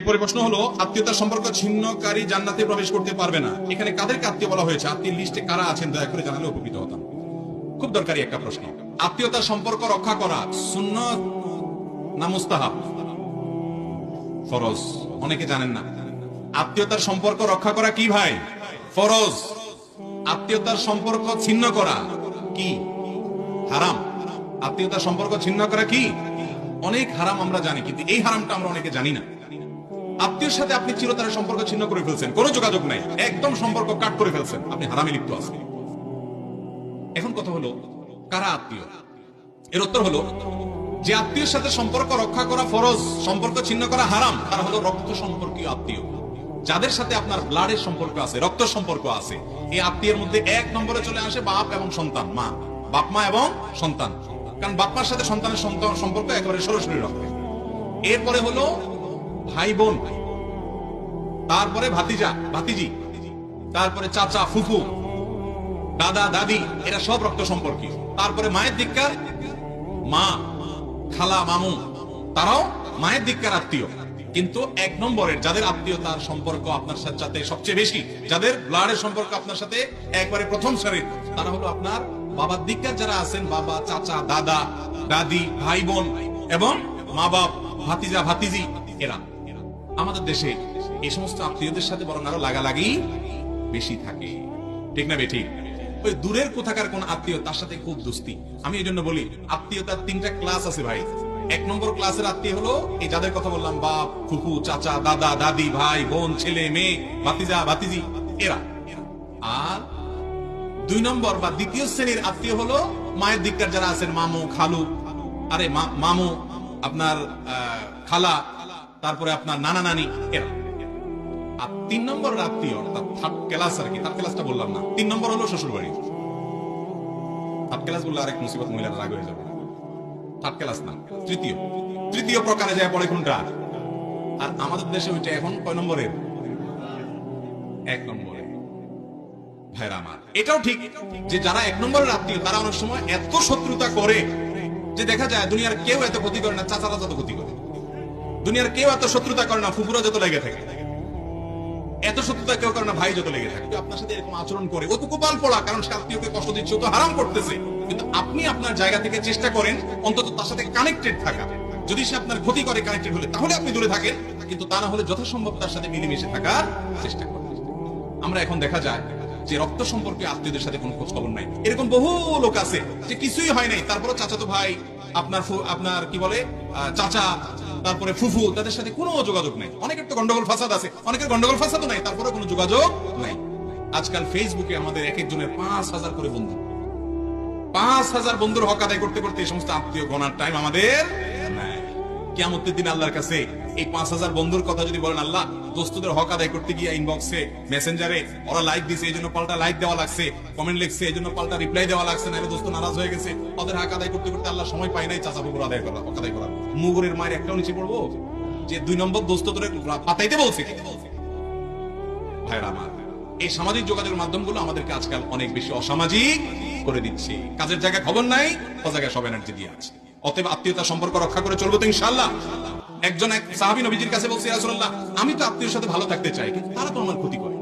পরে প্রশ্ন হলো, আত্মীয়তার সম্পর্ক ছিন্নকারী জান্নাতে প্রবেশ করতে পারবে না। এখানে কাদেরকে আত্মীয় বলা হয়েছে? আত্মীয় লিস্টে কারা আছেন দয়া করে জানালে উপকৃত হতাম। খুব দরকারি একটা প্রশ্ন। আত্মীয়তার সম্পর্ক রক্ষা করা সুন্নাত না মুস্তাহাব? ফরজ। অনেকে জানেন না আত্মীয়তার সম্পর্ক রক্ষা করা কি ভাই? ফরজ। আত্মীয়তার সম্পর্ক ছিন্ন করা কি? হারাম। আত্মীয়তার সম্পর্ক ছিন্ন করা কি? অনেক হারাম আমরা জানি, কিন্তু এই হারামটা আমরা অনেকে জানি না। আত্মীয়ের সাথে আপনি চিরতরের সম্পর্ক ছিন্ন করে ফেলছেন, কোনো যোগাযোগ নাই, একদম সম্পর্ক কাট করে ফেলছেন, আপনি হারামে লিপ্ত আছেন। এখন কথা হলো, কারা আত্মীয়? এর উত্তর হলো, যে আত্মীয়ের সাথে সম্পর্ক রক্ষা করা ফরজ, সম্পর্ক ছিন্ন করা হারাম, তারা হলো রক্ত সম্পর্কীয় আত্মীয়। যাদের সাথে আপনার ব্লাডের সম্পর্ক আছে, রক্ত সম্পর্ক আছে, এই আত্মীয়ের মধ্যে এক নম্বরে চলে আসে বাপ এবং সন্তান, মা, বাপ মা এবং সন্তান। কারণ বাপ মার সাথে সন্তানের সম্পর্ক একেবারে সরাসরি রক্ত। এরপরে হলো ভাই বোন, তারপরে ভাতিজা ভাতিজি, তারপরে চাচা ফুফু, দাদা দাদি, এরা সব রক্ত সম্পর্কীয়। তারপরে মায়ের দিককার মা, খালা, মামু, তারাও মায়ের দিককার আত্মীয়। কিন্তু এক নম্বরের যাদের আত্মীয়তার সম্পর্ক আপনার সাথে সবচেয়ে বেশি, যাদের ব্লাডের সম্পর্ক আপনার সাথে একবারে প্রথম সারির, তারা হলো আপনার বাবার দিককার যারা আছেন, বাবা, চাচা, দাদা দাদি, ভাই বোন এবং মা বাপ, ভাতিজা ভাতিজি, এরা। আমাদের দেশে এই সমস্ত আত্মীয়দের সাথে বরং আরো লাগালাগি বেশি থাকে, ঠিক না বেঠিক? ওই দূরের কোথাকার কোন আত্মীয়, তার সাথে খুব দোস্তি। আমি এই জন্য বলি, আত্মীয়তার তিনটা ক্লাস আছে ভাই। এক নম্বর ক্লাসের আত্মীয় হলো এই যাদের কথা বললাম, বাপ, ফুফু, চাচা, দাদা দাদি, ভাই বোন, ছেলে মেয়ে, ভাতিজা ভাতিজি, এরা। আর দুই নম্বর বা দ্বিতীয় শ্রেণীর আত্মীয় হলো মায়ের দিককার যারা আছেন, মামু, খালু, আরে মামু, আপনার খালা, তারপরে আপনার নানা নানি, এরা। আর তিন নম্বর আত্মীয়, থার্ড ক্লাস আর কি, থার্ড ক্লাসটা বললাম না, তিন নম্বর হলো শ্বশুর বাড়ি। থার্ড ক্লাস বললে আরেক মুসিবত, মহিলারা রাগ হয়ে যাবে। থার্ড ক্লাস না, তৃতীয় প্রকারে যায় পড়ে কোনটা? আর আমাদের দেশে ওইটা এখন কয় নম্বরের? এক নম্বরে। ভাইরা আমার, এটাও ঠিক যে যারা এক নম্বরের আত্মীয়, তারা অনেক সময় এত শত্রুতা করে যে দেখা যায় দুনিয়ার কেউ এত ক্ষতি করে না, চাচারা যত ক্ষতি করে। দুনিয়ার কেউ এত শত্রুতা করে না, ফুফুরা যত লেগে থাকে। এত শত্রুতা কেউ করে না, ভাই যত লেগে থাকে। আপনার সাথে এরকম আচরণ করে, ও তো কপাল পড়া, কারণ সে আত্মীয়কে কষ্ট দিচ্ছে, ও তো হারাম করতেছে। কিন্তু আপনি আপনার জায়গা থেকে চেষ্টা করেন অন্তত তার সাথে কানেক্টেড থাকা। যদি সে আপনার ক্ষতি করে কানেক্টেড হলে, তাহলে আপনি দূরে থাকেন, কিন্তু তা না হলে যথাসম্ভব তার সাথে মিলেমিশে থাকার চেষ্টা করেন। আমরা এখন দেখা যায় যে রক্ত সম্পর্কে আত্মীয়দের সাথে কোনো খোঁজ খবর নাই। এরকম বহু লোক আছে যে কিছুই হয় নাই, তারপরে চাচাতো ভাই, আপনার কি বলে চাচা, তারপরে ফুফু, তাদের সাথে কোনো যোগাযোগ নাই। অনেকের তো গন্ডগোল ফাসাদ আছে, অনেকের গন্ডগোল ফাসাদও নাই, তারপরে কোনো যোগাযোগ নাই। আজকাল ফেসবুকে আমাদের এক একজনের 5,000 করে বন্ধু। 5,000 বন্ধুর হক আদায় করতে করতে এই সমস্ত আত্মীয় গণার টাইম আমাদের নাই। কিয়ামতের দিন আল্লাহর কাছে এই 5,000 বন্ধুর কথা যদি বলেন, আল্লাহ, দোস্তদের হক আদায় করতে গিয়ে ইনবক্সে, মেসেঞ্জারে ওরা লাইক দিছে, এই জন্য পাল্টা লাইক দেওয়া লাগছে, কমেন্ট লিখছে, এই জন্য পাল্টা রিপ্লাই দেওয়া লাগছে, নাহলে দোস্ত নারাজ হয়ে গেছে, ওদের হক আদায় করতে করতে আল্লাহ সময় পায় নাই চাচা ফুকুর আদায় করা, হক আদায় করা। মুগুরের মায়ের একটাও নিচে পড়বো যে 2 নম্বর দোস্ত তোরে পাতাইতে বলছে। ভাইরা আমার, এই সামাজিক যোগাযোগের মাধ্যমগুলো আমাদেরকে আজকাল অনেক বেশি অসামাজিক করে দিচ্ছে। কাজের জায়গায় খবর নাই, ও জায়গায় সব এনার্জি দিয়ে আছে। অতএব আত্মীয়তার সম্পর্ক রক্ষা করে চলবো তো ইনশাআল্লাহ। এক সাহাবী নবীজির কাছে বলছে, ইয়া রাসূলুল্লাহ, আমি তো আত্মীয়ের সাথে ভালো থাকতে চাই, কিন্তু তারা তো আমার ক্ষতি করে।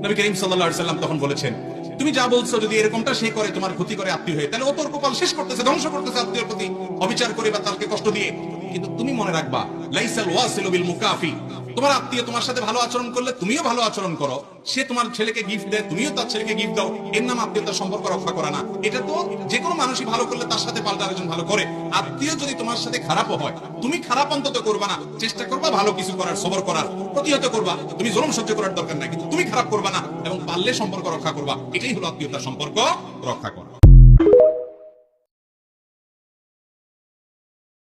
নবী করিম সাল্লাল্লাহু আলাইহি সাল্লাম তখন বলেছেন, তুমি যা বলছো, যদি এরকমটা সে করে, তোমার ক্ষতি করে আত্মীয় হয়ে, তাহলে ও তোর কপাল শেষ করতেছে, ধ্বংস করতেছে আত্মীয়ের প্রতি অবিচার করে বা তাকে কষ্ট দিয়ে। কিন্তু তুমি মনে রাখবা, লাইসাল ওয়াসিলু বিল মুকাফি, তোমার আত্মীয় তোমার সাথে ভালো আচরণ করলে তুমিও ভালো আচরণ করো, সে তোমার ছেলেকে গিফট দেয়, তুমিও তার ছেলেকে গিফট দাও, এর নাম আত্মীয়তার সম্পর্ক রক্ষা করা না। এটা তো যে কোনো মানুষই ভালো করলে তার সাথে পাল্টা আরেকজন ভালো করে। আত্মীয় যদি তোমার সাথে খারাপও হয়, তুমি খারাপ অন্তত করবা না, চেষ্টা করবা ভালো কিছু করার, সবর করার, প্রতিহত করবা। তুমি জুলুম সহ্য করার দরকার নাই, কিন্তু তুমি খারাপ করবা না এবং পারলে সম্পর্ক রক্ষা করবা। এটাই হলো আত্মীয়তার সম্পর্ক রক্ষা করা।